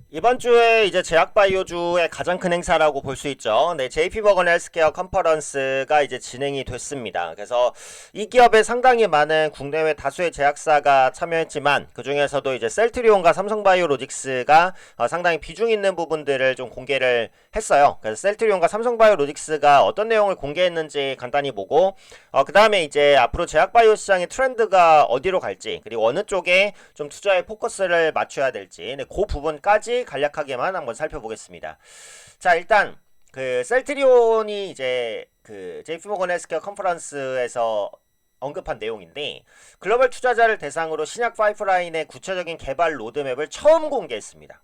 이번 주에 이제 제약바이오주의 가장 큰 행사라고 볼 수 있죠. 네, JP모건 헬스케어 컨퍼런스가 이제 진행이 됐습니다. 그래서 이 기업에 상당히 많은 국내외 다수의 제약사가 참여했지만 그 중에서도 이제 셀트리온과 삼성바이오로직스가 상당히 비중 있는 부분들을 좀 공개를 했어요. 그래서 셀트리온과 삼성바이오로직스가 어떤 내용을 공개했는지 간단히 보고 그 다음에 이제 앞으로 제약바이오 시장의 트렌드가 어디로 갈지 그리고 어느 쪽에 좀 투자의 포커스를 맞춰야 될지 네, 그 부분까지 간략하게만 한번 살펴보겠습니다. 자, 일단 그 셀트리온이 이제 그 JP모건 헬스케어 컨퍼런스에서 언급한 내용인데 글로벌 투자자를 대상으로 신약 파이프라인의 구체적인 개발 로드맵을 처음 공개했습니다.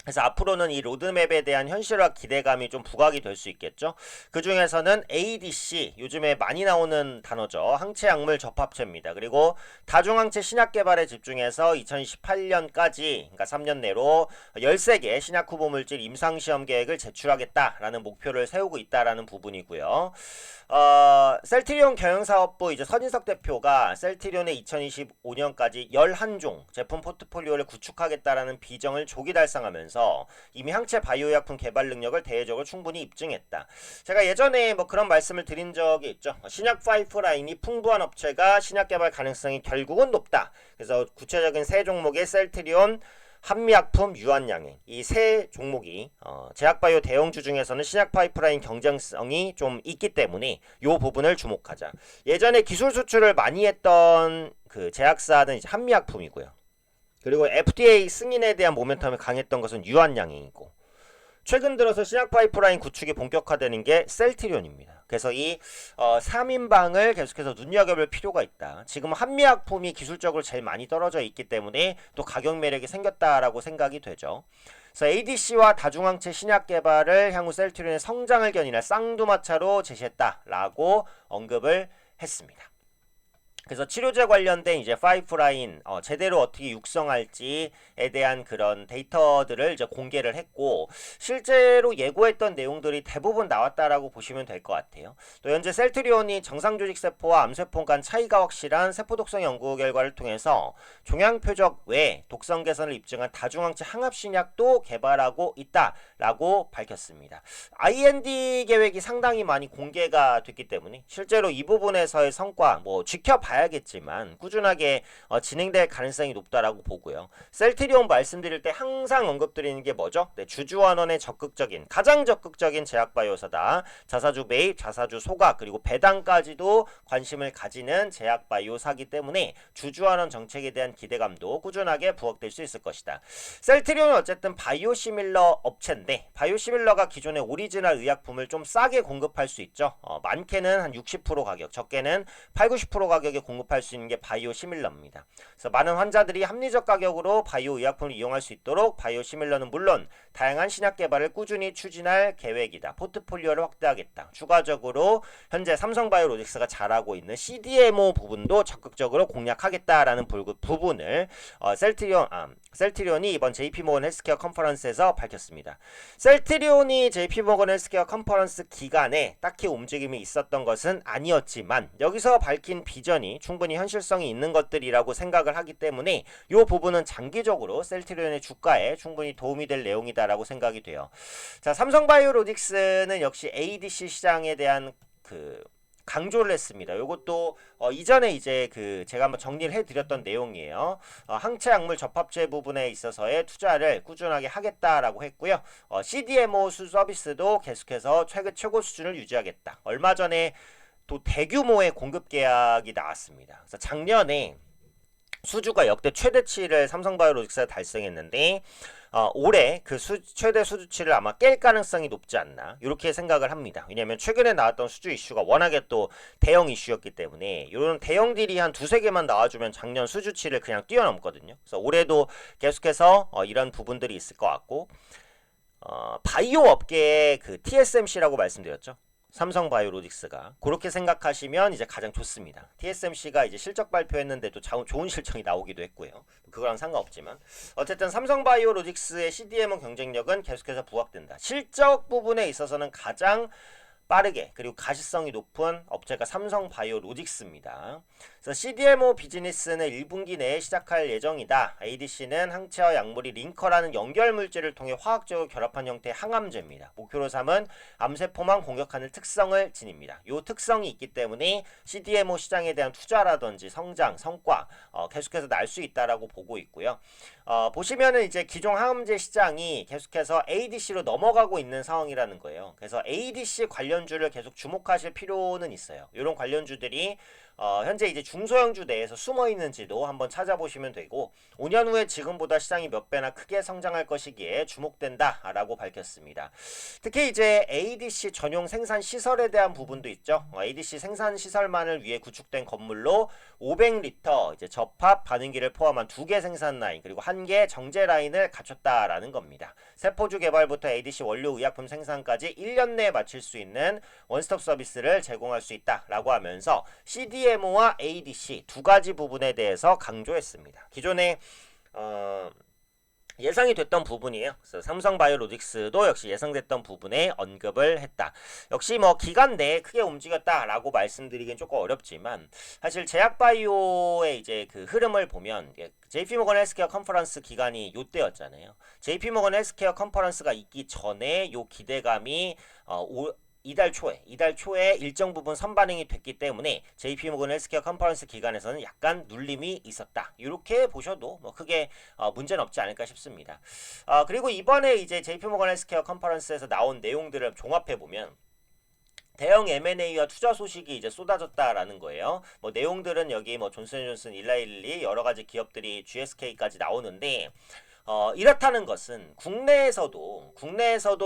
그래서 앞으로는 이 로드맵에 대한 현실화 기대감이 좀 부각이 될 수 있겠죠. 그 중에서는 ADC, 요즘에 많이 나오는 단어죠. 항체약물 접합체입니다. 그리고 다중항체 신약 개발에 집중해서 2028년까지, 그러니까 3년 내로 13개 신약 후보 물질 임상시험 계획을 제출하겠다라는 목표를 세우고 있다라는 부분이고요. 셀트리온 경영사업부 이제 선인석 대표가 셀트리온의 2025년까지 11종 제품 포트폴리오를 구축하겠다라는 비정을 조기 달성하면서 이미 항체 바이오약품 개발 능력을 대외적으로 충분히 입증했다. 제가 예전에 뭐 그런 말씀을 드린 적이 있죠. 신약 파이프라인이 풍부한 업체가 신약 개발 가능성이 결국은 높다. 그래서 구체적인 세 종목의 셀트리온, 한미약품, 유한양행 이 세 종목이 제약바이오 대형주 중에서는 신약 파이프라인 경쟁성이 좀 있기 때문에 이 부분을 주목하자. 예전에 기술 수출을 많이 했던 그 제약사는 이제 한미약품이고요. 그리고 FDA 승인에 대한 모멘텀이 강했던 것은 유한양행이고 최근 들어서 신약 파이프라인 구축이 본격화되는 게 셀트리온입니다. 그래서 이 3인방을 계속해서 눈여겨볼 필요가 있다. 지금 한미약품이 기술적으로 제일 많이 떨어져 있기 때문에 또 가격 매력이 생겼다라고 생각이 되죠. 그래서 ADC와 다중항체 신약 개발을 향후 셀트리온의 성장을 견인할 쌍두마차로 제시했다라고 언급을 했습니다. 그래서 치료제 관련된 이제 파이프라인 제대로 어떻게 육성할지에 대한 그런 데이터들을 이제 공개를 했고 실제로 예고했던 내용들이 대부분 나왔다라고 보시면 될 것 같아요. 또 현재 셀트리온이 정상 조직 세포와 암세포 간 차이가 확실한 세포 독성 연구 결과를 통해서 종양 표적 외 독성 개선을 입증한 다중항체 항압 신약도 개발하고 있다라고 밝혔습니다. IND 계획이 상당히 많이 공개가 됐기 때문에 실제로 이 부분에서의 성과 뭐 지켜봐야겠지만 꾸준하게 진행될 가능성이 높다라고 보고요. 셀트리온 말씀드릴 때 항상 언급드리는 게 뭐죠? 네, 주주환원의 가장 적극적인 제약바이오사다. 자사주 매입, 자사주 소각 그리고 배당까지도 관심을 가지는 제약바이오사기 때문에 주주환원 정책에 대한 기대감도 꾸준하게 부각될 수 있을 것이다. 셀트리온은 어쨌든 바이오시밀러 업체인데 바이오시밀러가 기존의 오리지널 의약품을 좀 싸게 공급할 수 있죠. 많게는 한 60% 가격, 적게는 8, 90% 가격에 공급할 수 있는 게 바이오시밀러입니다. 그래서 많은 환자들이 합리적 가격으로 바이오 의약품을 이용할 수 있도록 바이오시밀러는 물론 다양한 신약 개발을 꾸준히 추진할 계획이다. 포트폴리오를 확대하겠다. 추가적으로 현재 삼성바이오로직스가 잘하고 있는 CDMO 부분도 적극적으로 공략하겠다라는 부분을 셀트리온이 이번 JP모건 헬스케어 컨퍼런스에서 밝혔습니다. 셀트리온이 JP모건 헬스케어 컨퍼런스 기간에 딱히 움직임이 있었던 것은 아니었지만 여기서 밝힌 비전이 충분히 현실성이 있는 것들이라고 생각을 하기 때문에 이 부분은 장기적으로 셀트리온의 주가에 충분히 도움이 될 내용이다라고 생각이 돼요. 자, 삼성바이오로직스는 역시 ADC 시장에 대한 그 강조를 했습니다. 이것도 이전에 이제 그 제가 한번 정리를 해드렸던 내용이에요. 항체약물 접합체 부분에 있어서의 투자를 꾸준하게 하겠다라고 했고요. CDMO 서비스도 계속해서 최고 수준을 유지하겠다. 얼마 전에 또 대규모의 공급 계약이 나왔습니다. 그래서 작년에 수주가 역대 최대치를 삼성바이오로직스가 달성했는데 올해 그 최대 수주치를 아마 깰 가능성이 높지 않나 이렇게 생각을 합니다. 왜냐하면 최근에 나왔던 수주 이슈가 워낙에 또 대형 이슈였기 때문에 이런 대형 딜이 한 두세 개만 나와주면 작년 수주치를 그냥 뛰어넘거든요. 그래서 올해도 계속해서 이런 부분들이 있을 것 같고 바이오 업계의 그 TSMC라고 말씀드렸죠. 삼성바이오로직스가 그렇게 생각하시면 이제 가장 좋습니다. TSMC가 이제 실적 발표했는데도 좋은 실적이 나오기도 했고요. 그거랑 상관없지만 어쨌든 삼성바이오로직스의 CDMO 경쟁력은 계속해서 부각된다. 실적 부분에 있어서는 가장 빠르게 그리고 가시성이 높은 업체가 삼성바이오로직스입니다. 그래서 CDMO 비즈니스는 1분기 내에 시작할 예정이다. ADC는 항체와 약물이 링커라는 연결 물질을 통해 화학적으로 결합한 형태의 항암제입니다. 목표로 삼은 암세포만 공격하는 특성을 지닙니다. 이 특성이 있기 때문에 CDMO 시장에 대한 투자라든지 성장, 성과 계속해서 날 수 있다라고 보고 있고요. 보시면은 이제 기존 항암제 시장이 계속해서 ADC로 넘어가고 있는 상황이라는 거예요. 그래서 ADC 관련주를 계속 주목하실 필요는 있어요. 이런 관련주들이 현재 이제 중소형주 내에서 숨어 있는지도 한번 찾아보시면 되고 5년 후에 지금보다 시장이 몇 배나 크게 성장할 것이기에 주목된다라고 밝혔습니다. 특히 이제 ADC 전용 생산 시설에 대한 부분도 있죠. ADC 생산 시설만을 위해 구축된 건물로 500리터 이제 접합 반응기를 포함한 2개 생산 라인 그리고 1개 정제 라인을 갖췄다라는 겁니다. 세포주 개발부터 ADC 원료 의약품 생산까지 1년 내에 마칠 수 있는 원스톱 서비스를 제공할 수 있다라고 하면서 CDMO와 ADC 두 가지 부분에 대해서 강조했습니다. 기존에 예상이 됐던 부분이에요. 그래서 삼성바이오로직스도 역시 예상됐던 부분에 언급을 했다. 역시 뭐 기간 내에 크게 움직였다라고 말씀드리긴 조금 어렵지만 사실 제약바이오의 이제 그 흐름을 보면 JP모건 헬스케어 컨퍼런스 기간이 요때였잖아요. JP모건 헬스케어 컨퍼런스가 있기 전에 요 기대감이 이달 초에 일정 부분 선반영이 됐기 때문에 JP모건 헬스케어 컨퍼런스 기간에서는 약간 눌림이 있었다. 이렇게 보셔도 뭐 크게 문제는 없지 않을까 싶습니다. 그리고 이번에 이제 JP모건 헬스케어 컨퍼런스에서 나온 내용들을 종합해 보면 대형 M&A와 투자 소식이 이제 쏟아졌다라는 거예요. 뭐 내용들은 여기 뭐 존슨앤존슨, 일라일리 여러 가지 기업들이 GSK까지 나오는데 이렇다는 것은 국내에서도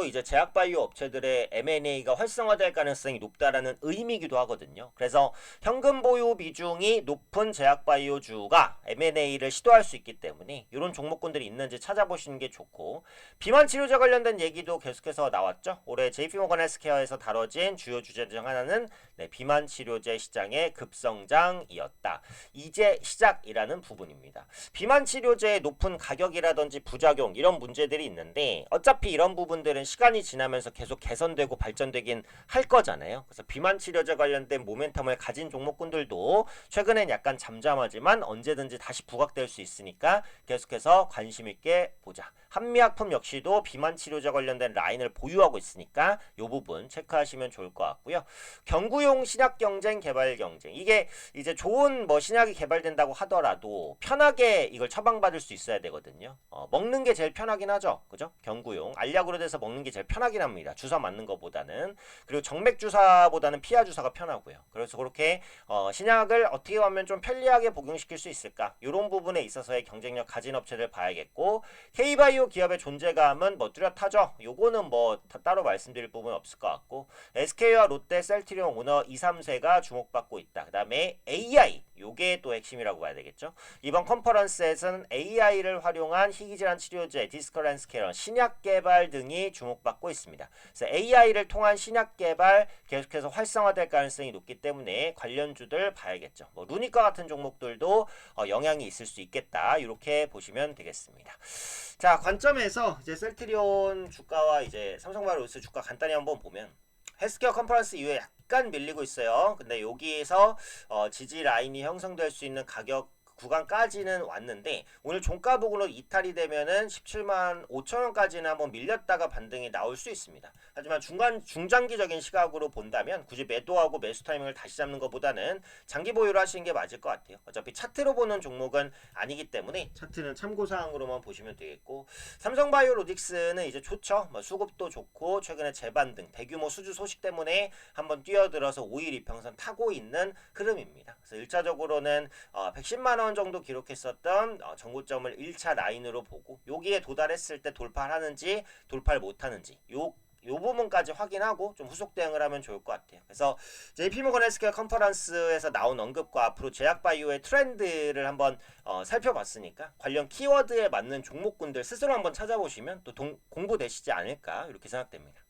이제 제약바이오 업체들의 M&A가 활성화될 가능성이 높다라는 의미이기도 하거든요. 그래서 현금 보유 비중이 높은 제약바이오주가 M&A를 시도할 수 있기 때문에 이런 종목군들이 있는지 찾아보시는 게 좋고 비만 치료제 관련된 얘기도 계속해서 나왔죠. 올해 JP모건 헬스케어에서 다뤄진 주요 주제 중 하나는 비만 치료제 시장의 급성장이었다. 이제 시작이라는 부분입니다. 비만 치료제의 높은 가격이라든지 부작용 이런 문제들이 있는데 어차피 이런 부분들은 시간이 지나면서 계속 개선되고 발전되긴 할 거잖아요. 그래서 비만 치료제 관련된 모멘텀을 가진 종목군들도 최근엔 약간 잠잠하지만 언제든지 다시 부각될 수 있으니까 계속해서 관심 있게 보자. 한미약품 역시도 비만 치료제 관련된 라인을 보유하고 있으니까 이 부분 체크하시면 좋을 것 같고요. 경구용 신약 경쟁, 개발 경쟁. 이게 이제 좋은 뭐 신약이 개발된다고 하더라도 편하게 이걸 처방받을 수 있어야 되거든요. 먹는 게 제일 편하긴 하죠. 그죠? 경구용. 알약으로 돼서 먹는 게 제일 편하긴 합니다. 주사 맞는 것보다는. 그리고 정맥 주사보다는 피하 주사가 편하고요. 그래서 그렇게 신약을 어떻게 하면 좀 편리하게 복용시킬 수 있을까? 이런 부분에 있어서의 경쟁력 가진 업체를 봐야겠고 K바이오 기업의 존재감은 뭐 뚜렷하죠. 요거는 뭐 따로 말씀드릴 부분 없을 것 같고 SK와 롯데, 셀트리온, 오너 2, 3세가 주목받고 있다. 그 다음에 AI 요게 또 핵심이라고 봐야 되겠죠. 이번 컨퍼런스에서는 AI를 활용한 희귀질환 치료제, 디스커랜스케어, 신약 개발 등이 주목받고 있습니다. 그래서 AI를 통한 신약 개발 계속해서 활성화될 가능성이 높기 때문에 관련주들 봐야겠죠. 뭐 루니카 같은 종목들도 영향이 있을 수 있겠다. 이렇게 보시면 되겠습니다. 자, 관점에서 이제 셀트리온 주가와 이제 삼성바이오로직스 주가 간단히 한번 보면 헬스케어 컨퍼런스 이후에 약간 밀리고 있어요. 근데 여기에서 지지 라인이 형성될 수 있는 가격 구간까지는 왔는데 오늘 종가 부근으로 이탈이 되면은 17만 5천 원까지는 한번 밀렸다가 반등이 나올 수 있습니다. 하지만 중장기적인 시각으로 본다면 굳이 매도하고 매수 타이밍을 다시 잡는 것보다는 장기 보유를 하시는 게 맞을 것 같아요. 어차피 차트로 보는 종목은 아니기 때문에 차트는 참고사항으로만 보시면 되겠고 삼성바이오로직스는 이제 좋죠. 뭐 수급도 좋고 최근에 재반등, 대규모 수주 소식 때문에 한번 뛰어들어서 5일 이평선 타고 있는 흐름입니다. 그래서 1차적으로는 110만 원 정도 기록했었던 전고점을 1차 라인으로 보고 여기에 도달했을 때 돌파를 하는지 돌파를 못하는지 요 부분까지 확인하고 좀 후속 대응을 하면 좋을 것 같아요. 그래서 JP모건 헬스케어 컨퍼런스에서 나온 언급과 앞으로 제약바이오의 트렌드를 한번 살펴봤으니까 관련 키워드에 맞는 종목군들 스스로 한번 찾아보시면 또 공부되시지 않을까 이렇게 생각됩니다.